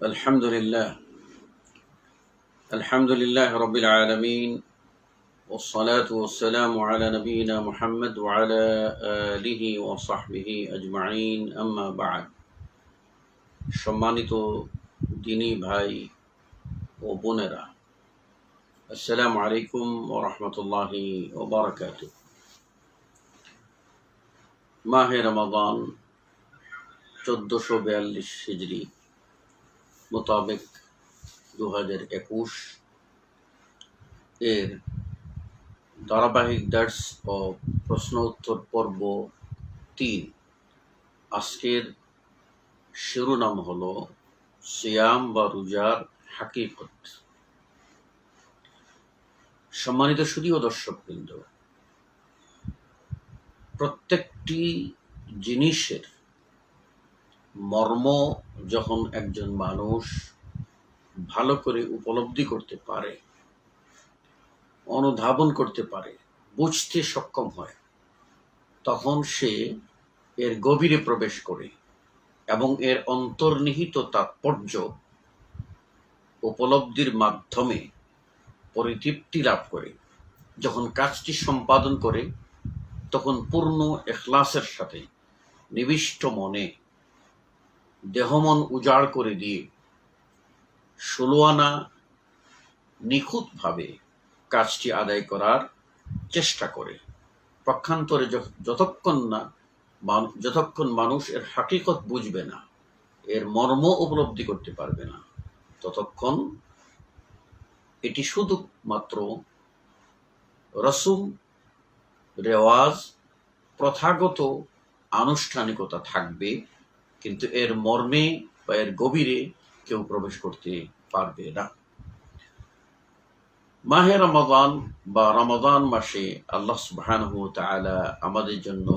الحمد لله الحمد لله رب العالمين والصلاة والسلام على نبينا محمد وعلى آله وصحبه أجمعين أما بعد সম্মানিত দিনী ভাই ও বোনেরা, আসসালামু আলাইকুম ওয়া রাহমাতুল্লাহি ওয়া বারাকাতুহু। মাহে রমাদান 1442 হিজরি মোতাবেক 2021 এর ধারাবাহিক দার্স ও প্রশ্ন উত্তর পর্ব 3। আজকের শিরোনাম হলো সিয়াম বা রোজার হাকিকত। সম্মানিত সুধী ও দর্শকবৃন্দ, প্রত্যেকটি জিনিসের মর্ম যখন একজন মানুষ ভালো করে উপলব্ধি করতে পারে, অনুধাবন করতে পারে, বুঝতে সক্ষম হয়, তখন সে এর গভীরে প্রবেশ করে এবং এর অন্তর্নিহিত তাৎপর্য উপলব্ধির মাধ্যমে পরিতৃপ্তি লাভ করে। যখন কাজটি সম্পাদন করে তখন পূর্ণ ইখলাসের সাথে নিবিষ্ট মনে দেহমন উজাড় করে দিয়ে 16 আনা নিখুঁতভাবে কাজটি আদায় করার চেষ্টা করে। পক্ষান্তরে যতক্ষণ মানুষ এর হাকিকত বুঝবে না, এর মর্ম উপলব্ধি করতে পারবে না, ততক্ষণ এটি শুধুমাত্র রসুম, রেওয়াজ, প্রথাগত আনুষ্ঠানিকতা থাকবে, কিন্তু এর মর্মে বা এর গভীরে কেউ প্রবেশ করতে পারবে না। মাহে রমাদান বা রমাদান মাসে আল্লাহ সুবহানাহু ওয়া তাআলা আমাদের জন্য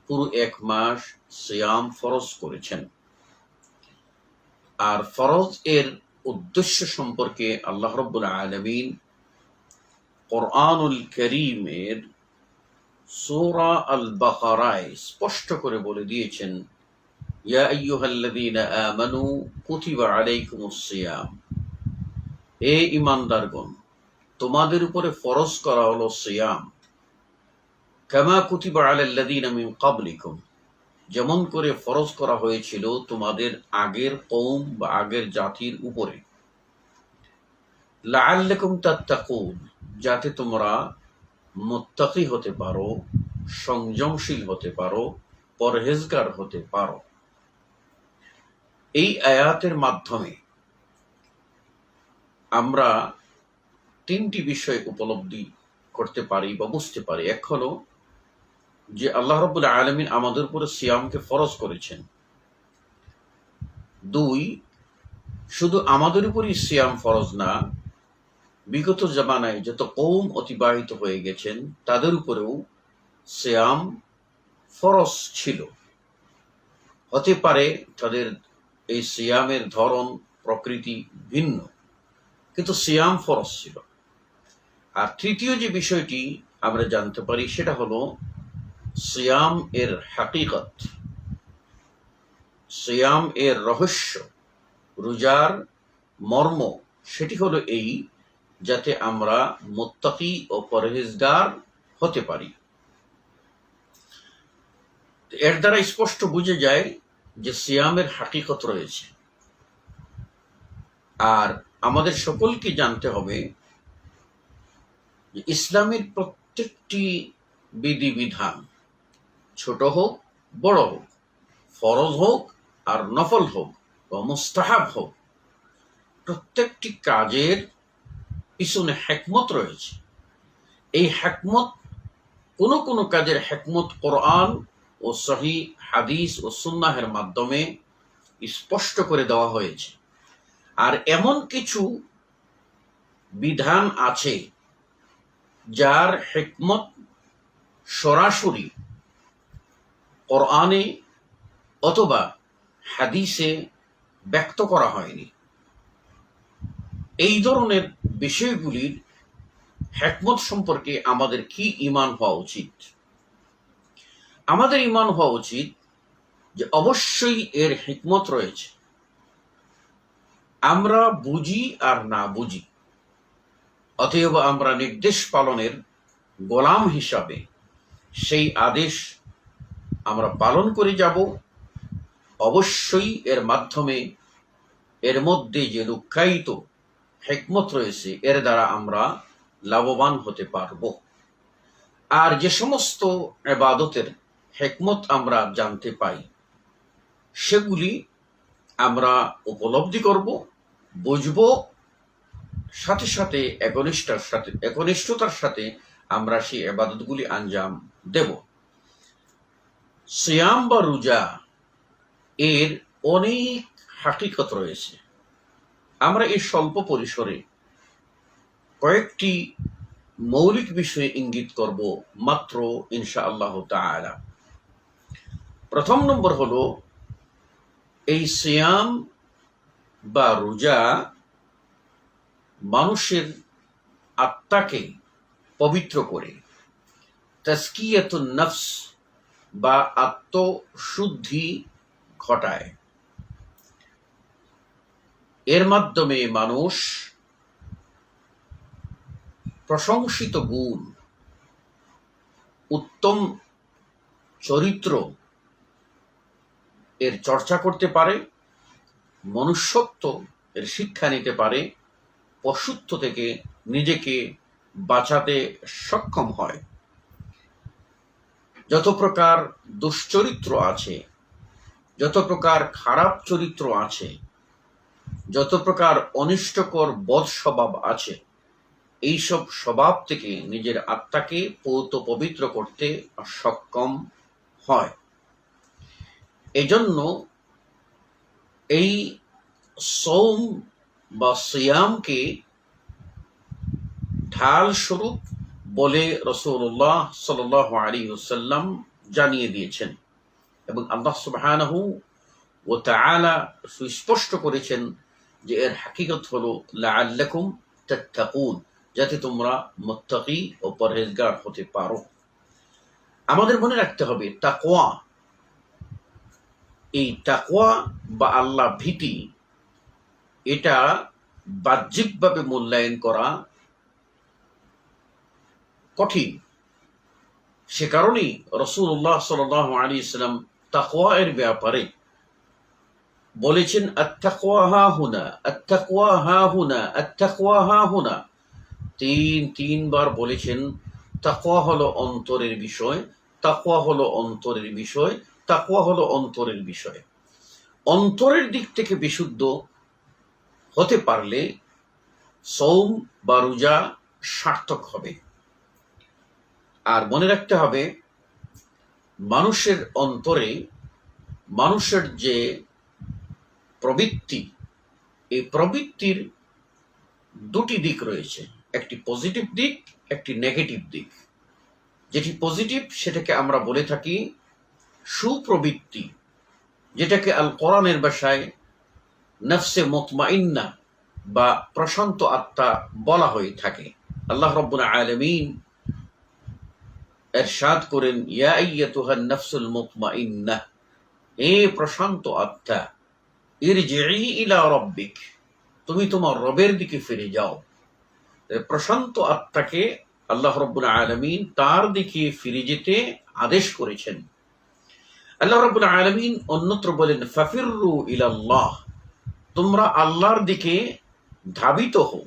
পুরো 1 মাস সিয়াম ফরজ করেছেন। আর ফরজ এর উদ্দেশ্য সম্পর্কে আল্লাহ রাব্বুল আলামিন কোরআনুল কারীমের সূরা আল বাকারায় স্পষ্ট করে বলে দিয়েছেন, ইয়া আইয়ুহাল্লাযীনা আমানু কুতিবা আলাইকুমুস সিয়াম, হে ঈমানদারগণ, তোমাদের উপরে ফরজ করা হলো সিয়াম, কামা কুতিবা আলাল্লাযীনা মিন ক্বাবলিকুম, যেমন করে ফরজ করা হয়েছিল তোমাদের আগের কওম বা আগের জাতির উপরে, লাআল্লাকুম তাত্তাকুন, যাতে তোমরা মুত্তাকি হতে পারো, সংযমশীল হতে পারো, পরহেজগার হতে পারো। এই আয়াতের মাধ্যমে আমরা 3টি বিষয় উপলব্ধি করতে পারি বা বুঝতে পারি। এক হলো যে আল্লাহ রাব্বুল আলামিন আমাদের উপরে সিয়ামকে ফরজ করেছেন। 2, শুধু আমাদের উপরই সিয়াম ফরজ না, বিগত জামানায় যত কওম অতিবাহিত হয়ে গেছেন তাদের উপরেও সিয়াম ফরজ ছিল। হতে পারে তাদের এই সিয়ামের ধরন প্রকৃতি ভিন্ন, কিন্তু সিয়াম ফরজ ছিল। আর তৃতীয় যে বিষয়টি আমরা জানতে পারি সেটা হলো সিয়াম এর হাকিকত, সিয়াম এর রহস্য, রোজার মর্ম। সেটি হলো এই, যাতে আমরা মুত্তাকি ও পরহেজগার হতে পারি। এর দ্বারা স্পষ্ট বুঝে যায় যে সিয়ামের হাকিকত রয়েছে। আর আমাদের সকলকে জানতে হবে যে ইসলামের প্রত্যেকটি বিধিবিধান, ছোট হোক বড় হোক, ফরজ হোক আর নফল হোক বা মুস্তাহাব হোক, প্রত্যেকটি কাজের পিছনে হিকমত রয়েছে। এই হিকমত, কোন কাজের হিকমত কোরআন ও সহিহ হাদিস ও সুন্নাহের মাধ্যমে স্পষ্ট করে দেওয়া হয়েছে। আর এমন কিছু বিধান আছে যার হিকমত সরাসরি কোরআনে অথবা হাদিসে ব্যক্ত করা হয়নি। এই ধরনের বিষয়গুলির হিকমত সম্পর্কে আমাদের কি ঈমান হওয়া উচিত? আমাদের ঈমান হওয়া উচিত যে অবশ্যই এর হিকমত রয়েছে। আমরা বুঝি আর না বুঝি, অতএব আমরা নির্দেশ পালনের গোলাম হিসাবে সেই আদেশ আমরা পালন করে যাব। অবশ্যই এর মাধ্যমে এর মধ্যে যে লুক্কায়িত হিকমত রয়েছে এর দ্বারা আমরা লাভবান হতে পারব। আর যে সমস্ত ইবাদতের হিকমত আমরা জানতে পাই সেগুলি আমরা উপলব্ধি করব, বুঝব, সাথে সাথে একনিষ্ঠতার সাথে আমরা সেই ইবাদতগুলি আঞ্জাম দেব। সিয়াম বা রোজা এর অনেক হাকিকত রয়েছে। আমরা এই স্বল্প পরিসরে কয়েকটি মৌলিক বিষয়ে ইঙ্গিত করব মাত্র, ইনশাআল্লাহ তাআলা। প্রথম নম্বর হলো, এই সিয়াম বা রোজা মানুষের আত্মাকে পবিত্র করে, তাজকিয়াতুন নফস বা আত্মশুদ্ধি ঘটায়। এর মাধ্যমে মানুষ প্রশংসিত গুণ, উত্তম চরিত্র এর চর্চা করতে পারে, মনুষ্যত্ব এর শিক্ষা নিতে পারে, পশুত্ব থেকে নিজেকে বাঁচাতে সক্ষম হয়। যত প্রকার দুশ্চরিত্র আছে, যত প্রকার খারাপ চরিত্র আছে, যত প্রকার অনিষ্টকর বদ স্বভাব আছে, এইসব স্বভাব থেকে নিজের আত্মাকে পৌত পবিত্র করতে সক্ষম হয়। এজন্য এই সৌম বা সিয়ামকে ঢাল স্বরূপ বলে রাসূলুল্লাহ সাল্লাল্লাহু আলাইহি ওয়াসাল্লাম জানিয়ে দিয়েছেন, এবং আল্লাহ সুবহানাহু ওয়া তাআলা সুস্পষ্ট করেছেন যে এর হাকিকত হলো লাআল্লাকুম তাত্তাকুন, যাতে তোমরা মুত্তাকি ও পরহেজগার হতে পারো। আমাদের মনে রাখতে হবে তাকওয়া, এই তাকওয়া বা আল্লাহ ভীতি, এটা বাহ্যিকভাবে মূল্যায়ন করা কঠিন। সে কারণেই রাসূলুল্লাহ সাল্লাল্লাহু আলাইহি ওয়াসাল্লাম তাকওয়া এর ব্যাপারে বলেছেন, আত-তাকওয়া হাহুনা, আত-তাকওয়া হাহুনা, আত-তাকওয়া হাহুনা। তিনবার বলেছেন তাকওয়া হলো অন্তরের বিষয়, তাকওয়া হলো অন্তরের বিষয়, তাকওয়া হলো অন্তরের বিষয়। অন্তরের দিক থেকে বিশুদ্ধ হতে পারলে সৌম বা রোজা সার্থক হবে। আর মনে রাখতে হবে, মানুষের অন্তরে মানুষের যে প্রবৃত্তি, এই প্রবৃত্তির দুটি দিক রয়েছে, একটি পজিটিভ দিক, একটি নেগেটিভ দিক। যেটি পজিটিভ সেটাকে আমরা বলে থাকি সুপ্রবৃত্তি, যেটাকে আল কোরআনের ভাষায় নফসে মুতমাইন্না বা প্রশান্ত আত্মা বলা হয়ে থাকে। আল্লাহ রাব্বুল আলামিন ইরশাদ করেন, ইয়া আইয়াতুহান নফসুল মুতমাইন্নাহ, হে প্রশান্ত আত্মা, ইরজিই ইলা রাব্বিক, তুমি তোমার রবের দিকে ফিরে যাও। প্রশান্ত আত্মাকে আল্লাহ রাব্বুল আলামিন তার দিকে ফিরে যেতে আদেশ করেছেন। আল্লাহ রাব্বুল আলামিন অন্যত্র বলেন, ফাফিররু ইলাল্লাহ, তোমরা আল্লাহর দিকে ধাবিত হও।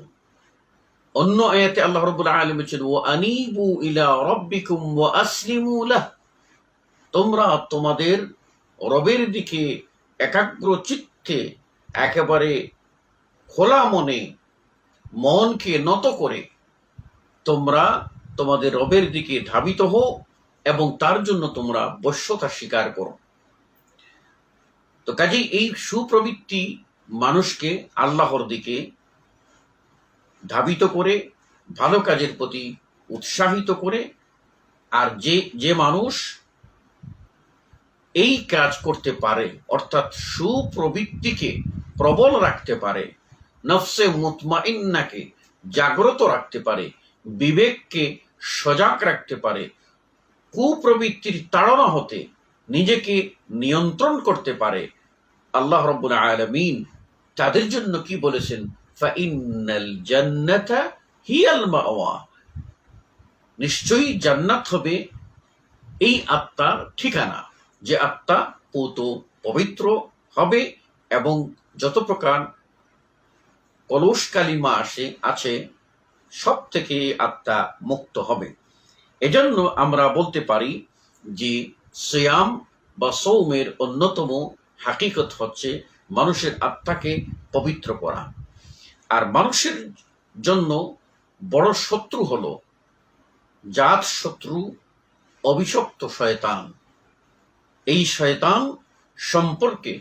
অন্য আয়াতে আল্লাহ রাব্বুল আলামিন বলেন, ওয়া আনিবু ইলা রাব্বিকুম ওয়া আসলিমু লাহ, তোমরা তোমাদের রবের দিকে একাগ্র চিত্তে, একেবারে খোলা মনে, মনকে নত করে তোমরা তোমাদের রবের দিকে ধাবিত হও এবং তার জন্য তোমরা বশ্যতা স্বীকার করো। তো কাজেই এই সুপ্রবৃত্তি মানুষকে আল্লাহর দিকে ধাবিত করে, ভালো কাজের প্রতি উৎসাহিত করে। আর যে মানুষ এই কাজ করতে পারে, অর্থাৎ সুপ্রবৃত্তিকে প্রবল রাখতে পারে, নফসে মুতমাইন্নাকে জাগ্রত রাখতে পারে, বিবেককে সজাগ রাখতে পারে, কুপ্রবৃত্তির তাড়না হতে নিজেকে নিয়ন্ত্রণ করতে পারে, আল্লাহ রাব্বুল আলামিন তাদের জন্য কি বলেছেন, ফাইন্নাল জান্নাতা হিয়াল মাওয়া, নিশ্চয়ই জান্নাত হবে এই আত্মার ঠিকানা, যে আত্মা পূত পবিত্র হবে এবং যত প্রকার কলুষ কালিমা আছে সব থেকে আত্মা মুক্ত হবে। এজন্য আমরা বলতে পারি যে সিয়াম বা সৌমের অন্যতম হাকিকত হচ্ছে মানুষের আত্মাকে পবিত্র করা। আর মানুষের জন্য বড় শত্রু হলো জাত শত্রু অভিশপ্ত শয়তান। এই শয়তান সম্পর্কে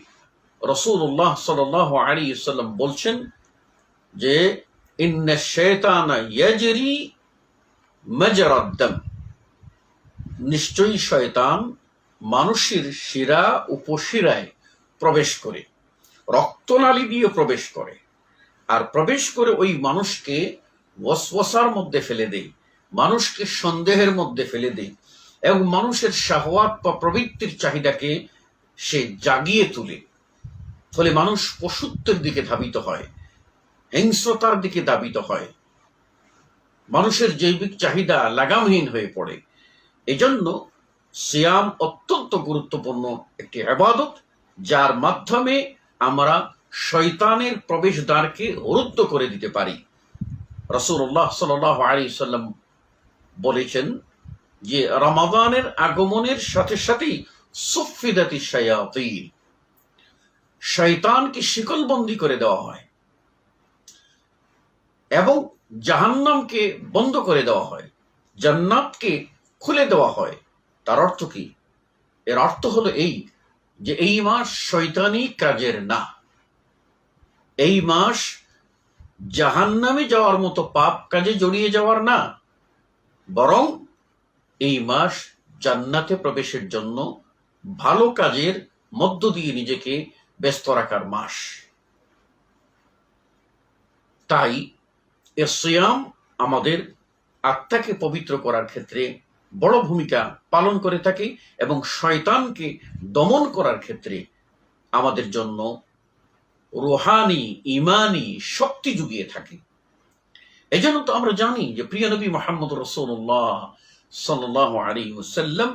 রাসূলুল্লাহ সাল্লাল্লাহু আলাইহি ওয়াসাল্লাম বলছেন যে ইন্না শাইতানা ইয়াজরি মাজরাদ দাম, নিশ্চয়ই শয়তান মানুষের শিরা উপশিরায় প্রবেশ করে, রক্তনালী দিয়ে প্রবেশ করে, আর প্রবেশ করে ওই মানুষকে ওয়াসওয়াসার মধ্যে ফেলে দেয়, মানুষকে সন্দেহের মধ্যে ফেলে দেয় এবং মানুষের শাহওয়াত বা প্রবৃত্তির চাহিদাকে সে জাগিয়ে তোলে। ফলে মানুষ পশুত্বের দিকে ধাবিত হয়, হিংস্রতার দিকে ধাবিত হয়, মানুষের জৈবিক চাহিদা লাগামহীন হয়ে পড়ে। এজন্য সিয়াম অত্যন্ত গুরুত্বপূর্ণ একটি ইবাদত, যার মাধ্যমে আমরা শয়তানের প্রবেশদ্বারকে রুদ্ধ করে দিতে পারি। রাসূলুল্লাহ সাল্লাল্লাহু আলাইহি ওয়াসাল্লাম বলেছেন যে রমাদানের আগমনের সাথে সাথেই সুফিদাতিশ শায়াতিন, শয়তানকে শিকলবন্দি করে দেওয়া হয় এবং জাহান্নামকে বন্ধ করে দেওয়া হয়, জান্নাতকে খুলে দেওয়া হয়। তার অর্থ কি? এর অর্থ হলো এই যে এই মাস শয়তানি কাজের না, এই মাস জাহান্নামে যাওয়ার মতো পাপ কাজে জড়িয়ে যাওয়ার না, বরং এই মাস জান্নাতে প্রবেশের জন্য ভালো কাজের মধ্য দিয়ে নিজেকে ব্যস্ত রাখার মাস। তাই এ সিয়াম আমাদের আত্মাকে পবিত্র করার ক্ষেত্রে বড় ভূমিকা পালন করে থাকে এবং শয়তানকে দমন করার ক্ষেত্রে আমাদের জন্য রুহানি ইমানি শক্তি জুগিয়ে থাকে। এজন্য তো আমরা জানি যে প্রিয় নবী মুহাম্মদ রাসূলুল্লাহ সাল্লাল্লাহু আলাইহি ওয়াসাল্লাম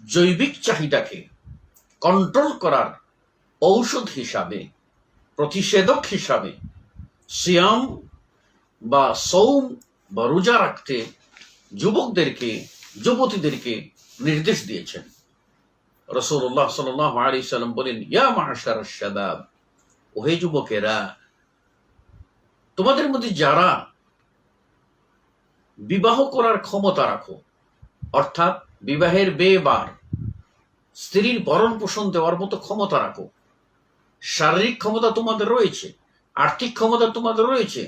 জৈবিক চাহিদাকে কন্ট্রোল করার ঔষধ হিসাবে, প্রতিষেধক হিসাবে সিয়াম বা সৌম বা রোজা রাখতে যুবকদেরকে, যুবতীদেরকে নির্দেশ দিয়েছেন। রাসূলুল্লাহ সাল্লাল্লাহু আলাইহি ওয়াসাল্লাম বলেন, ইয়া মা'শারাশ শাবাব, ওহে যুবকেরা, তোমাদের মধ্যে যারা বিবাহ করার ক্ষমতা রাখো, অর্থাৎ বিবাহের বেবার স্ত্রীর ভরণ পোষণ দেওয়ার মতো ক্ষমতা রাখো, শারীরিক ক্ষমতা তোমাদের রয়েছে, আর্থিক ক্ষমতা তোমাদের রয়েছে,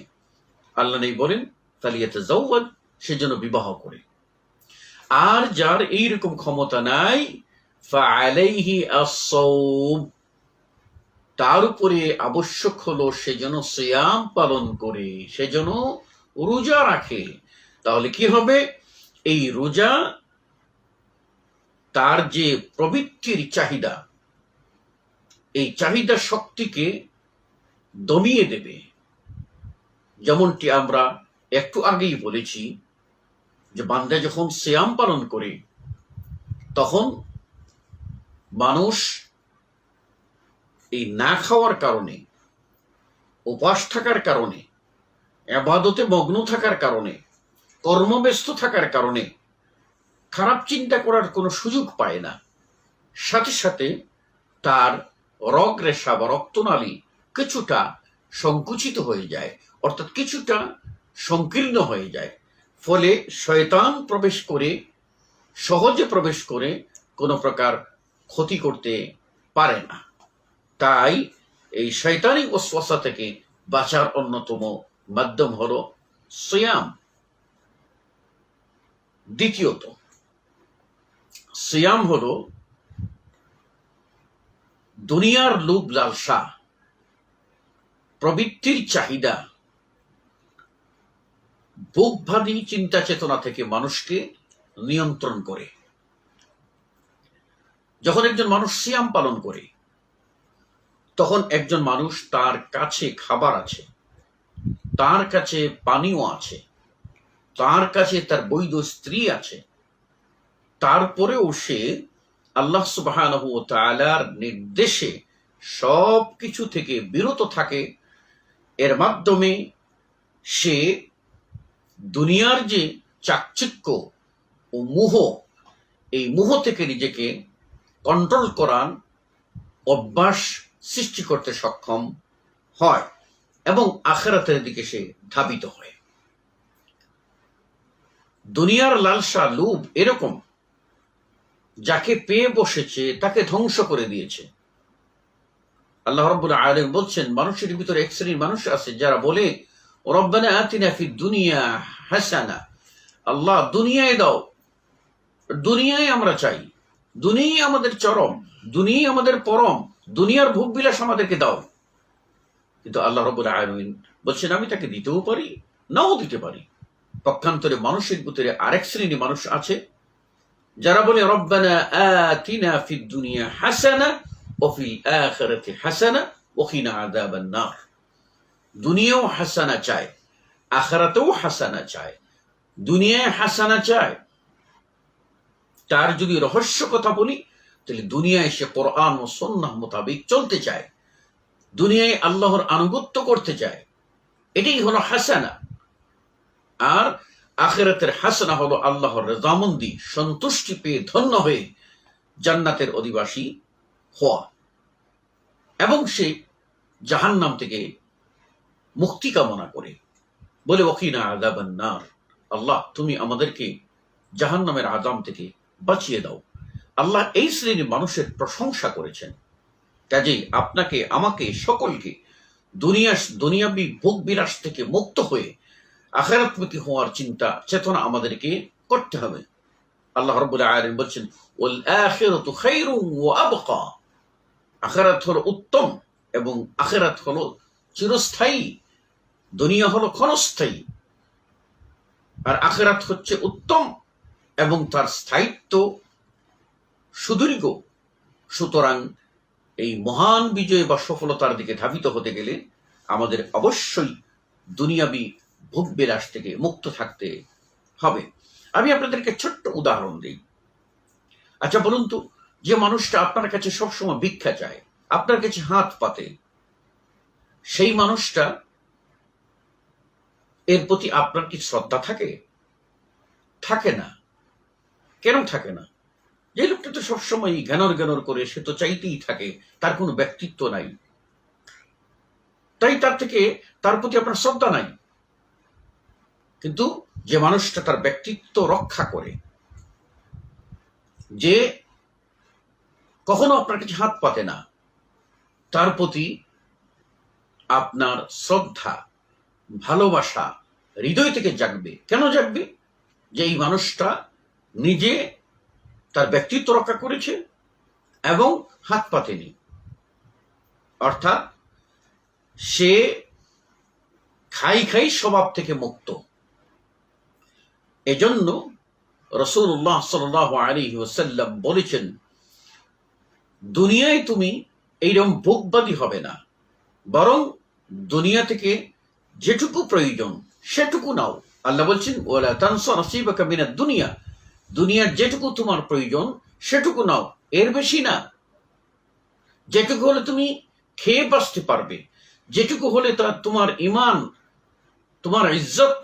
আল্লাহ নেই বলেন ফালিয়াতাযাওয়াজ, সেজন্য বিবাহ করে। আর যার এইরকম ক্ষমতা নাই, ফাআলাইহি আস-সাওম, তার উপরে আবশ্যক হলো সেজন্য সিয়াম পালন করে, সেজন্য রোজা রাখে। তাহলে কি হবে? এই রোজা তার যে প্রবৃত্তির চাহিদা, এই চাহিদা শক্তিকে দমিয়ে দেবে। যেমনটি আমরা একটু আগেই বলেছি যে বান্দা যখন সিয়াম পালন করে তখন মানুষ এই না খাওয়ার কারণে, উপাস থাকার কারণে, ইবাদতে মগ্ন থাকার কারণে, কর্মব্যস্ত থাকার কারণে খারাপ চিন্তা করার কোনো সুযোগ পায় না। সাথে সাথে তার রগ রেশা বা রক্তনালী কিছুটা সংকুচিত হয়ে যায়, অর্থাৎ কিছুটা সংকীর্ণ হয়ে যায়। ফলে শয়তান প্রবেশ করে, সহজে প্রবেশ করে কোনো প্রকার ক্ষতি করতে পারে না। তাই এই শয়তানি ওয়াসওয়াসা থেকে বাঁচার অন্যতম মাধ্যম হলো সিয়াম। দ্বিতীয়ত, সিয়াম হলো দুনিয়ার লোভ লালসা, প্রবৃত্তির চাহিদা, ভোগবাদী চিন্তা চেতনা থেকে মানুষকে নিয়ন্ত্রণ করে। যখন একজন মানুষ সিয়াম পালন করে তখন একজন মানুষ, তার কাছে খাবার আছে, তার কাছে পানীয় আছে, তার কাছে তার বৈধ স্ত্রী আছে, তারপরেও সে আল্লাহ সুবহানাহু ওয়া তাআলার নির্দেশে সব কিছু থেকে বিরত থাকে। এর মাধ্যমে সে দুনিয়ার যে চাকচিক্য ও মোহ, এই মোহ থেকে নিজেকে কন্ট্রোল করার অভ্যাস সৃষ্টি করতে সক্ষম হয় এবং আখিরাতের দিকে সে ধাবিত হয়। দুনিয়ার লালসা, লোভ এরকম, যাকে পেয়ে বসেছে তাকে ধ্বংস করে দিয়েছে। আল্লাহ রাব্বুল আলামিন বলছেন, মানুষের ভিতরে এক শ্রেণীর মানুষ আছে যারা বলে, রব্বানা আতিনা ফিদ দুনিয়া হাসানা, আল্লাহ দুনিয়ায় দাও, দুনিয়ায় আমরা চাই, দুনিয়ায় আমাদের চরম, দুনিয়ায় আমাদের পরম, দুনিয়ার ভোগ বিলাস আমাদেরকে দাও। কিন্তু আল্লাহ রাব্বুল আলামিন বলছেন, আমি তাকে দিতেও পারি, নাও দিতে পারি। পক্ষান্তরে মানুষের ভিতরে আরেক শ্রেণীর মানুষ আছে যারা বলে, রব্বানা আতিনা ফিদ দুনিয়া হাসানা ওয়া ফিল আখিরাতি হাসানা ওয়া কিনা আযাবান নার। দুনিয়াও হাসানা চায়, আখিরাতেও হাসানা চায়। দুনিয়ায় হাসানা চায়, তার যদি রহস্য কথা বলি তাহলে দুনিয়ায় সে কোরআন ও সুন্নাহ মোতাবেক চলতে চায়, দুনিয়ায় আল্লাহর আনুগত্য করতে চায়, এটাই হলো হাসানা। আর আখিরাতের হাসানা হলো আল্লাহর রেজামন্দি, সন্তুষ্টি পেয়ে ধন্য হয়ে জান্নাতের অধিবাসী হওয়া এবং সে জাহান্নাম থেকে মুক্তি কামনা করে বলে, ওয়াকিনা আযাবান নার, আল্লাহ তুমি আমাদেরকে জাহান্নামের আযাব থেকে বাঁচিয়ে দাও। আল্লাহ এই শ্রেণীর মানুষের প্রশংসা করেছেন। কাজেই আপনাকে, আমাকে, সকলকে দুনিয়াবী ভোগ বিলাস থেকে মুক্ত হয়ে আখিরাতমুখী হওয়ার চিন্তা চেতনা আমাদেরকে করতে হবে। আল্লাহ রাব্বুল আলামিন বলছেন, ওয়াল আখিরাতু খায়রুন ওয়া আবকা, আখিরাত হলো উত্তম এবং আখিরাত হলো চিরস্থায়ী, দুনিয়া হলো ক্ষণস্থায়ী, আর আখিরাত হচ্ছে উত্তম এবং তার স্থায়িত্ব সুদীর্ঘ। সুতরাং এই মহান বিজয় বা সফলতার দিকে ধাবিত হতে গেলে আমাদের অবশ্যই দুনিয়াবী ভোগ বিলাস থেকে মুক্ত থাকতে হবে। আমি আপনাদেরকে ছোট্ট উদাহরণ দিই। আচ্ছা বলুন তো, যে মানুষটা আপনার কাছে সবসময় ভিক্ষা চায়, আপনার কাছে হাত পাতে, সেই মানুষটা এর প্রতি আপনার কি শ্রদ্ধা থাকে? থাকে না। কেন থাকে না? যে লোকটা তো সবসময় জ্ঞানর করে, সে তো চাইতেই থাকে, তার কোনো ব্যক্তিত্ব নাই, তাই তার প্রতি আপনার শ্রদ্ধা নাই। কিন্তু যে মানুষটা তার ব্যক্তিত্ব রক্ষা করে, যে কখনো আপনার কাছে হাত পাতে না, তার প্রতি আপনার শ্রদ্ধা, ভালোবাসা হৃদয় থেকে জাগবে। কেন জাগবে? যে এই মানুষটা নিজে তার ব্যক্তিত্ব রক্ষা করেছে এবং হাত পাতেনি, অর্থাৎ সে খাই স্বভাব থেকে মুক্ত। এজন্য রাসূলুল্লাহ সাল্লাল্লাহু আলাইহি ওয়াসাল্লাম বলেছেন, দুনিয়ায় তুমি এইরকম ভোগবাদী হবে না, বরং দুনিয়া থেকে যেটুকু প্রয়োজন সেটুকু নাও। আল্লাহ বলছেন, ওয়ালা তানসা নসীবাকা মিনাদ দুনিয়া, দুনিয়ার যেটুকু তোমার প্রয়োজন সেটুকু নাও, এর বেশি না। যেটুকু হলে তুমি খেয়ে বাঁচতে পারবে, যেটুকু হলে তা তোমার ঈমান, তোমার ইজ্জত,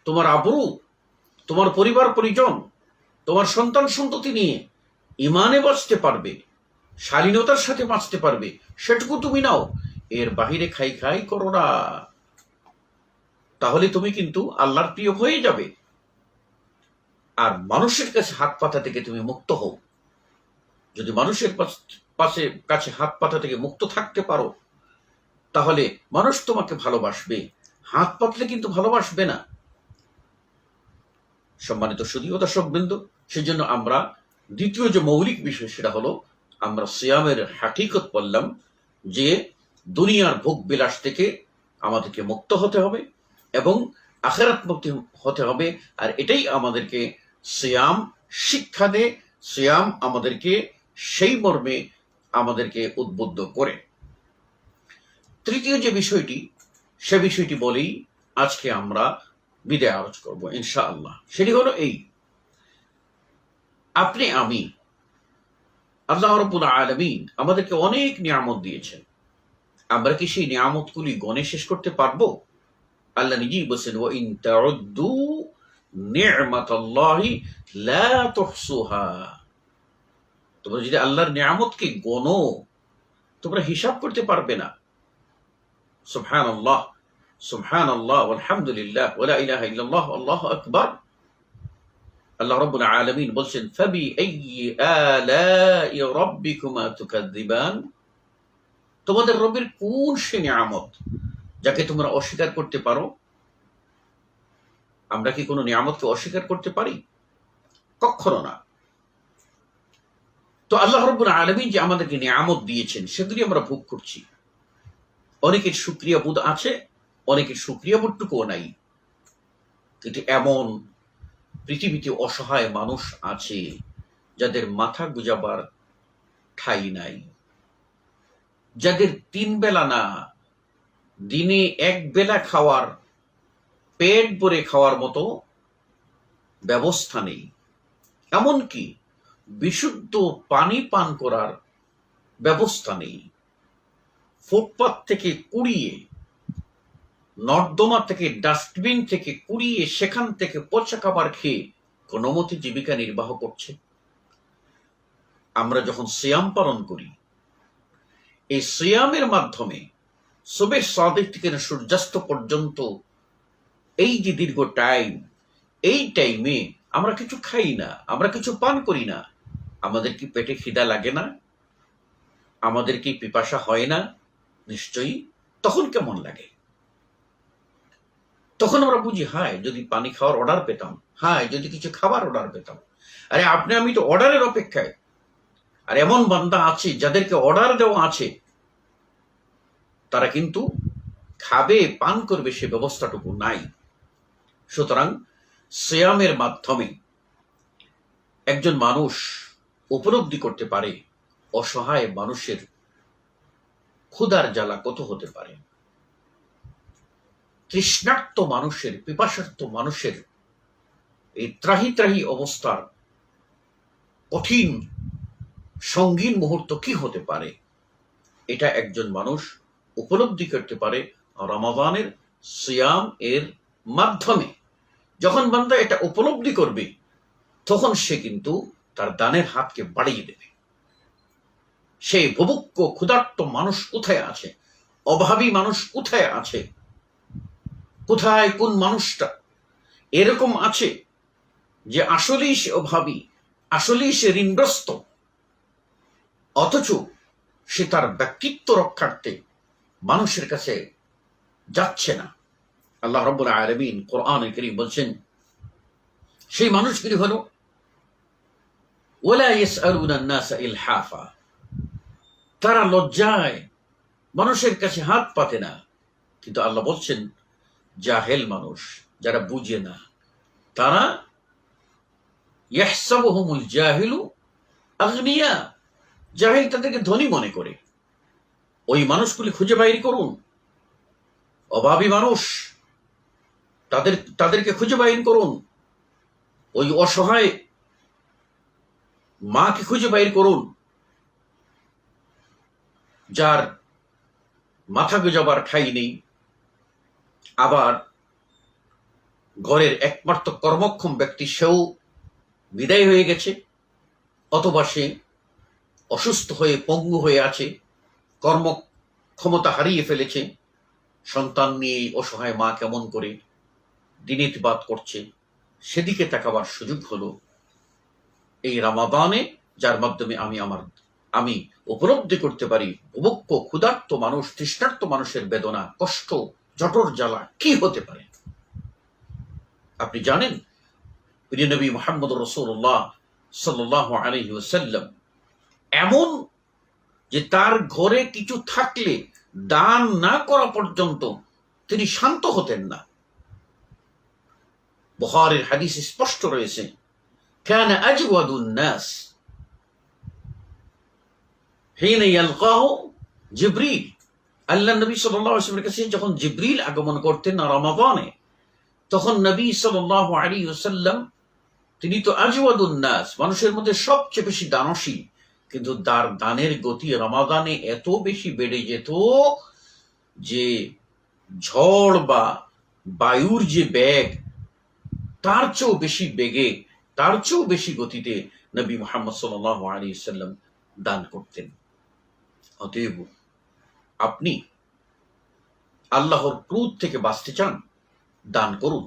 তোমার আবরু, তোমার পরিবার পরিজন, তোমার সন্তান সন্ততি নিয়ে ঈমানে বাঁচতে পারবে, শালীনতার সাথে বাঁচতে পারবে, সেটুকু তুমি নাও। এর বাহিরে খাই করো না, তাহলে তুমি কিন্তু আল্লাহর প্রিয় হয়ে যাবে। আর মানুষের কাছে হাত পাতা থেকে তুমি মুক্ত হও। যদি মানুষের কাছে হাত পাতা থেকে মুক্ত থাকতে পারো, তাহলে মানুষ তোমাকে ভালোবাসবে। হাত পাতলে কিন্তু ভালোবাসবে না। সম্মানিত সুধী ও দর্শকবৃন্দ, সেজন্য আমরা দ্বিতীয় যে মৌলিক বিষয়, সেটা হলো আমরা সিয়ামের হাকিকত বললাম যে দুনিয়ার ভোগ বিলাস থেকে আমাদেরকে মুক্ত হতে হবে এবং আখিরাত মুক্তি হতে হবে। আর এটাই আমাদেরকে সিয়াম শিক্ষা দেয়, সিয়াম আমাদেরকে সেই মর্মে আমাদেরকে উদ্বুদ্ধ করে। তৃতীয় যে বিষয়টি, সে বিষয়টি বলেই আজকে আমরা বিদায় আলোচনা করবো ইনশাআল্লাহ। সেটি হলো এই, আপনি আমি, আল্লাহ রাব্বুল আলামিন আমাদেরকে অনেক নিয়ামত দিয়েছেন। আমরা কি সেই নিয়ামতগুলি গণে শেষ করতে পারবো? আল্লাহ নিজেই বলছেন, ওয়া ইন তাউদ্দু নি'মাতাল্লাহি লা তুহসুহা। তোমরা যদি আল্লাহর নিয়ামতকে গণো, তোমরা হিসাব করতে পারবে না। সুবহানাল্লাহ, সুবহানাল্লাহ, আলহামদুলিল্লাহ, ওয়া লা ইলাহা ইল্লাল্লাহ, আল্লাহু আকবার। আল্লাহ রাব্বুল আলামিন বলছেন, ফাবি আইয়ি আলাই রাব্বিকুমা তুকাযযিবান। তোমাদের রবের কোন সে নিয়ামত যাকে তোমরা অস্বীকার করতে পারো? আমরা কি কোনো নিয়ামতকে অস্বীকার করতে পারি? কখনো না। তো আল্লাহ রাব্বুল আলামিন যে আমাদেরকে নিয়ামত দিয়েছেন, সেগুলি আমরা ভোগ করছি। অনেকের শুকরিয়া বোধ আছে, অনেকের শুকরিয়া বোধটুকুও নাই। কিন্তু এমন পৃথিবীতে অসহায় মানুষ আছে যাদের মাথা গুজাবার ঠাঁই নাই, যাদের 3 বেলা না, দিনে 1 বেলা খাওয়ার, পেট ভরে খাওয়ার মতো ব্যবস্থা নেই। এমনকি বিশুদ্ধ পানি পান করার ব্যবস্থা নেই। ফুটপাত থেকে কুড়িয়ে, নর্দমা থেকে, ডাস্টবিন থেকে কুড়িয়ে, সেখান থেকে পচা খাবার খেয়ে কোনোমতে জীবিকা নির্বাহ করছে। আমরা যখন সিয়াম পালন করি, এই সিয়ামের মাধ্যমে সুবহ সাদিক থেকে সূর্যাস্ত পর্যন্ত এই যে দীর্ঘ টাইম, এই টাইমে আমরা কিছু খাই না, আমরা কিছু পান করি না। আমাদের কি পেটে খিদা লাগে না? আমাদের কি পিপাসা হয় না? নিশ্চয়ই। তখন কেমন লাগে? তখন আমরা বুঝি, হায় যদি পানি খাওয়ার অর্ডার পেতাম, হায় যদি কিছু খাবার অর্ডার পেতাম। আরে আপনি আমি তো অর্ডারের অপেক্ষায়। আর এমন বান্দা আছে যাদেরকে অর্ডার দেওয়া আছে, তারা কিন্তু খাবে, পান করবে, সে ব্যবস্থাটুকু নাই। সুতরাং সিয়ামের মাধ্যমে একজন মানুষ উপলব্ধি করতে পারে অসহায় মানুষের ক্ষুধার জ্বালা কত হতে পারে, তৃষ্ণার্ত মানুষের, পিপাসার্ত মানুষের এই ত্রাহি ত্রাহি অবস্থার কঠিন সঙ্গীন মুহূর্ত কি হতে পারে। এটা একজন মানুষ উপলব্ধি করতে পারে রমাদানের সিয়াম এর মাধ্যমে। যখন বান্দা এটা উপলব্ধি করবে, তখন সে কিন্তু তার দানের হাতকে বাড়িয়ে দেবে। সেই বুভুক্ষ ক্ষুধার্ত মানুষ কোথায় আছে? অভাবী মানুষ কোথায় আছে? কোথায় কোন মানুষটা এরকম আছে যে আসলেই সে অভাবী, আসলেই সে ঋণগ্রস্ত, অথচ সে তার ব্যক্তিত্ব রক্ষার্থে মানুষের কাছে যাচ্ছে না? আল্লাহ রাব্বুল আলামিন কোরআনে কারীম বলছেন, সেই মানুষগুলি হলো ওয়ালা ইয়াসআলুনা আন-নাসা ইলহাফা। তারা লজ্জায় মানুষের কাছে হাত পাতে না। কিন্তু আল্লাহ বলছেন, জাহেল মানুষ, যারা বুঝে না, তারা ইয়াহসাবুহুমুল জাহিলু আগনিয়া, জাহিল তাদেরকে ধনী মনে করে। ওই মানুষগুলি খুঁজে বাইর করুন। অভাবী মানুষ, তাদেরকে খুঁজে বাইর করুন। ওই অসহায় মাকে খুঁজে বাইর করুন, যার মাথা গোজাবার ঠাঁই নেই, আবার ঘরের একমাত্র কর্মক্ষম ব্যক্তি সেও বিদায় হয়ে গেছে, অথবা সে অসুস্থ হয়ে পঙ্গু হয়ে আছে, কর্মক্ষমতা হারিয়ে ফেলেছে। সন্তান নিয়ে অসহায় মা কেমন করে দিনেতবাদ করছে, সেদিকে তাকাবার সুযোগ হলো এই রমাদানে, যার মাধ্যমে আমি উপলব্ধি করতে পারি বুভুক্ষ ক্ষুধার্ত মানুষ, তৃষ্ণার্ত মানুষের বেদনা, কষ্ট, জঠর জ্বালা কি হতে পারে। আপনি জানেন, প্রিয় নবী মুহাম্মদ রাসূলুল্লাহ সাল্লাল্লাহু আলাইহি ওয়াসাল্লাম এমন যে তার ঘরে কিছু থাকলে দান না করা পর্যন্ত তিনি শান্ত হতেন না। বুখারীর হাদিসে স্পষ্ট রয়েছে, কানা আজওয়াদুন নাস হিনা ইয়ালকাহু জিবরিল। আল্লাহ নবী সাল্লাল্লাহু আলাইহি ওয়াসাল্লামের কাছে যখন জিবরিল আগমন করতেন রমাদানে, তখন নবী সাল্লাল্লাহু আলাইহি ওয়াসাল্লাম, তিনি তো আজওয়াদুন নাস, মানুষের মধ্যে সবচেয়ে বেশি দানশীল, কিন্তু তার দানের গতি রমাদানে এত বেশি বেড়ে যেত যে ঝড় বা বায়ুর যে বেগ, তার চেয়েও বেশি বেগে, তার চেয়েও বেশি গতিতে নবী মুহাম্মদ সাল্লাল্লাহু আলাইহি ওয়াসাল্লাম দান করতেন। অতএব আপনি আল্লাহর ক্রোধ থেকে বাঁচতে চান, দান করুন।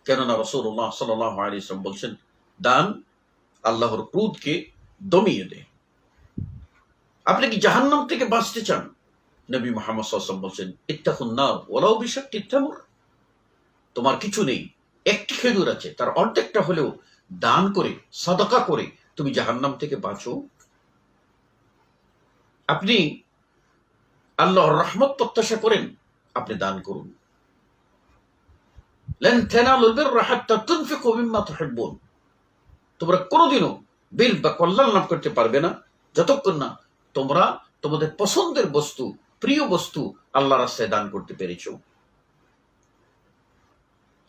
কেননা রাসূলুল্লাহ সাল্লাল্লাহু আলাইহি ওয়াসাল্লাম বলছেন, দান আল্লাহর ক্রোধকে দমিয়ে দেয়। আপনি কি জাহান্নাম থেকে বাঁচতে চান? নবী মুহাম্মদ সাল্লাল্লাহু আলাইহি ওয়াসাল্লাম বলছেন, ইত্তাকুন নার ওয়ালাউ বিশাক্কি তামর। তোমার কিছু নেই, একটি খেজুর আছে, তার অর্ধেকটা হলেও দান করে, সাদাকা করে তুমি জাহান্নাম থেকে বাঁচো। আপনি আল্লাহর রহমত প্রত্যাশা করেন, আপনি দান করুন। লান তানালুল বিররা হাত্তা তুনফিকু মিম্মা তুহিব্বুন। তোমরা কোনোদিনও বীর বা কল্যাণ লাভ করতে পারবে না যতক্ষণ না তোমরা তোমাদের পছন্দের বস্তু, প্রিয় বস্তু আল্লাহর রাস্তায় দান করতে পেরেছো।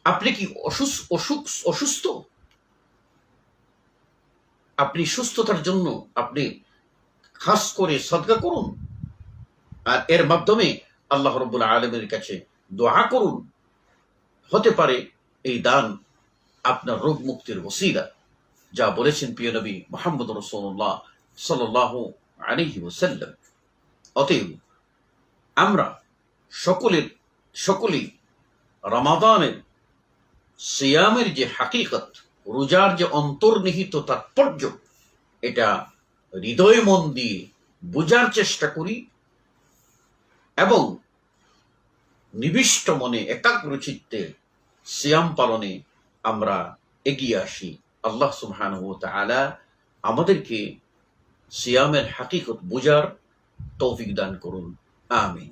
আপনি কি অসুস্থ? আপনি সুস্থতার জন্য আপনি খাস করে সদকা করুন, আর এর মাধ্যমে আল্লাহ রাব্বুল আলামিনের কাছে দোয়া করুন। হতে পারে এই দান আপনার রোগ মুক্তির ওসিলা, যা বলেছেন প্রিয় নবী মুহাম্মদ রাসূলুল্লাহ সাল্লাল্লাহু আলাইহি ওয়াসাল্লাম। অতএব আমরা সকলেই রমাদানের সিয়ামের যে হাকিকত, রোজার যে অন্তর্নিহিত তাৎপর্য, এটা হৃদয় মন দিয়ে বোঝার চেষ্টা করি এবং নিবিষ্ট মনে একাগ্র চিত্তে সিয়াম পালনে আমরা এগিয়ে আসি। আল্লাহ সুবহানাহু ওয়া তাআলা আমাদেরকে সিয়ামের হাকিকত বোঝার তৌফিক দান করুন। আমিন।